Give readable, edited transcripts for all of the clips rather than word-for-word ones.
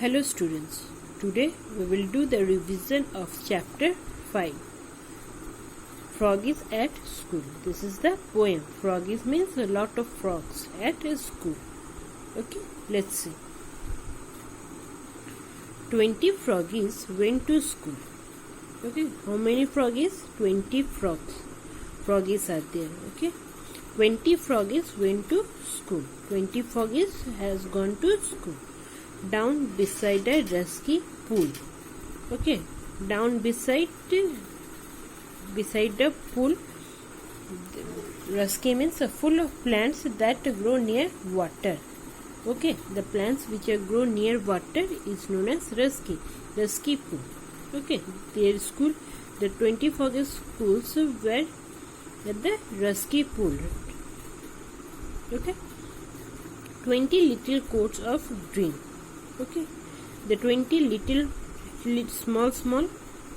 Hello students, today we will do the revision of chapter 5. Frog is at school. This is the poem. Frog is means a lot of frogs at a school. Okay, let's see. 20 froggies went to school. Okay, how many froggies? 20 frogs. Froggies are there. Okay, 20 froggies went to school. 20 froggies has gone to school. Down beside a rusty pool. Okay, down beside the pool. Rusky means full of plants that grow near water. Okay, the plants which are grow near water is known as rusky pool. Okay, their school, the 20 froggies schools were at the rusky pool. Okay, 20 little coats of green. Okay, the 20 little small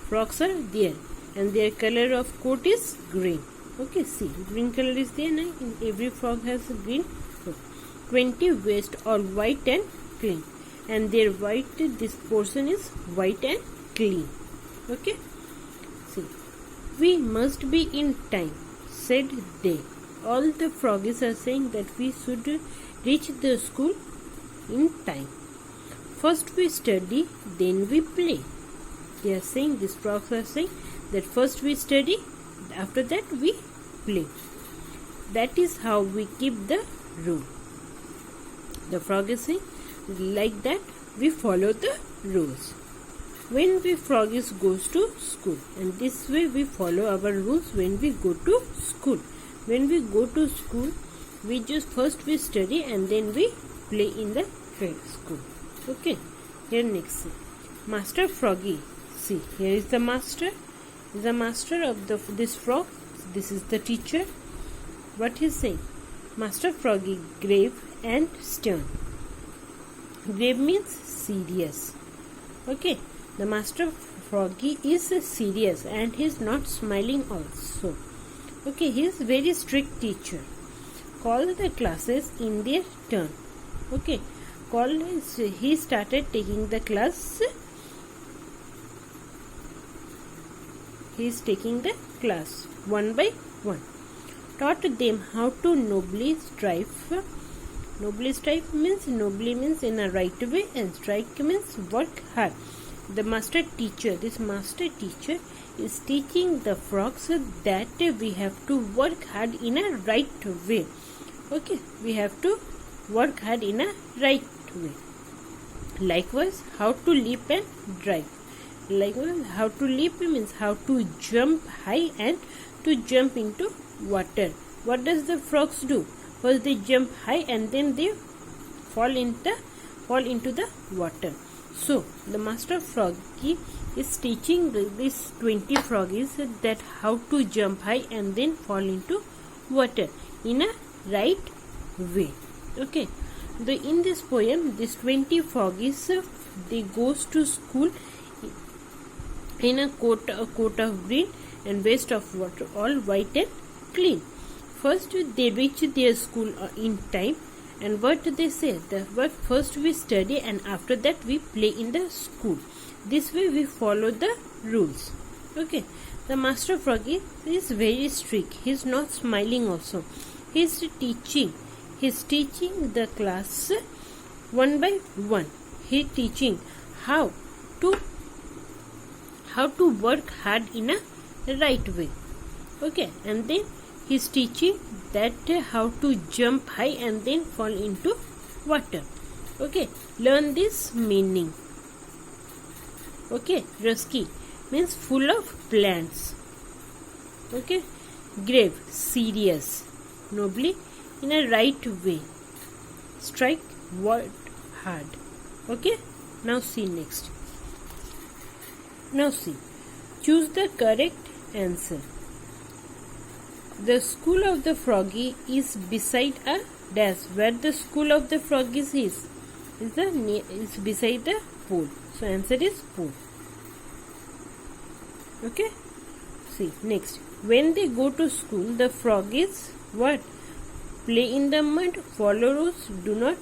frogs are there, and their color of coat is green. Okay, see, green color is there now. Every frog has a green coat. 20 waist all white and clean, and their white, this portion is white and clean. Okay, see, we must be in time, said they. All the froggies are saying that we should reach the school in time. First we study, then we play. They are saying, these frogs are saying that first we study, after that we play. That is how we keep the rule. The frog is saying, like that we follow the rules. When we froggies goes to school, and this way we follow our rules when we go to school. When we go to school, we just first we study and then we play in the school. Okay, here next, Master Froggy. See, here is the master. The master of this frog. This is the teacher. What he is saying? Master Froggy, grave and stern. Grave means serious. Okay, the Master Froggy is serious and he is not smiling also. Okay, he is very strict teacher. Call the classes in their turn. Okay, he started taking the class. He is taking the class one by one. Taught them how to nobly strive. Nobly strive means in a right way, and strike means work hard. The master teacher, this master teacher is teaching the frogs that we have to work hard in a right way. Okay, we have to work hard in a right way. Likewise, how to leap and drive. Likewise, how to leap means how to jump high and to jump into water. What does the frogs do? First they jump high and then they fall into the water. So the Master Froggy is teaching these 20 froggies that how to jump high and then fall into water in a right way. Okay, in this poem, these 20 froggies, they goes to school in a coat of green and waist of water, all white and clean. First they reach their school in time, and what they say, first we study and after that we play in the school. This way we follow the rules. Okay, the Master Froggy is very strict. He is not smiling also. He is teaching the class one by one. He is teaching how to work hard in a right way. Okay, and then he is teaching that how to jump high and then fall into water. Okay, learn this meaning. Okay, rusky means full of plants. Okay, grave, serious, nobly, in a right way. Strike, work hard. Okay, now see next. Now see, choose the correct answer. The school of the froggy is beside a dash. Where the school of the froggies is beside the pool. So answer is pool. Okay. See next. When they go to school, the froggies what? Play in the mud. Follow rules. Do not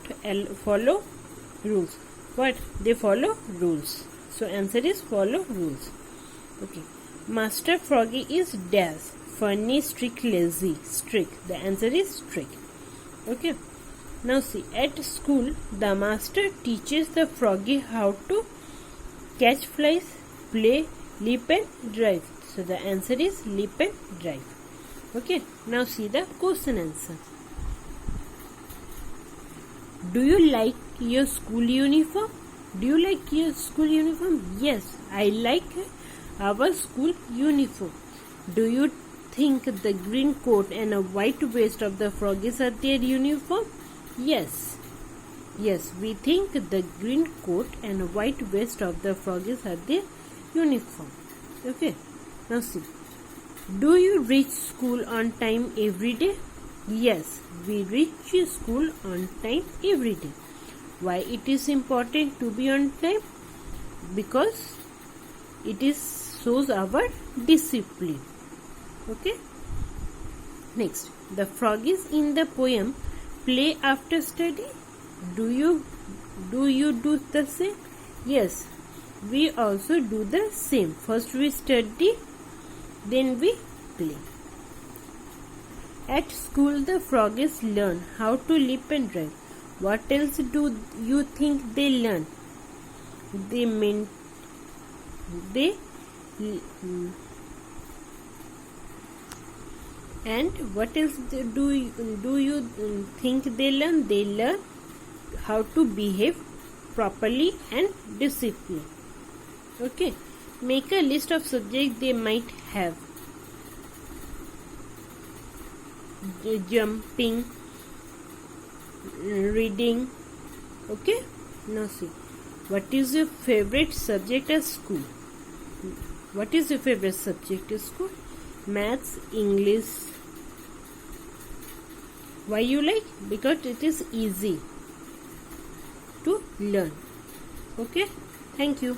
follow rules. What? They follow rules. So answer is follow rules. Okay. Master Froggy is dash. Funny, strict, lazy. Strict. The answer is strict. Okay. Now see, at school, the master teaches the Froggy how to catch flies, play, leap and drive. So the answer is leap and drive. Okay. Now see the question answer. Do you like your school uniform? Do you like your school uniform? Yes, I like our school uniform. Do you think the green coat and a white vest of the Froggies are their uniform? Yes. Yes, we think the green coat and white vest of the Froggies are their uniform. Okay. Now see. Do you reach school on time every day? Yes, we reach school on time every day. Why it is important to be on time? Because it shows our discipline. Okay. Next, the Froggies in the poem play after study. Do you do the same? Yes, we also do the same. First we study, then we play. At school, the Froggies learn how to leap and drive. What else do you think they learn? And what else do you think they learn? They learn how to behave properly and discipline. Okay. Make a list of subjects they might have. Jumping, reading. Okay. Now see. What is your favorite subject at school? What is your favorite subject at school? Maths, English. Why you like? Because it is easy to learn. Okay. Thank you.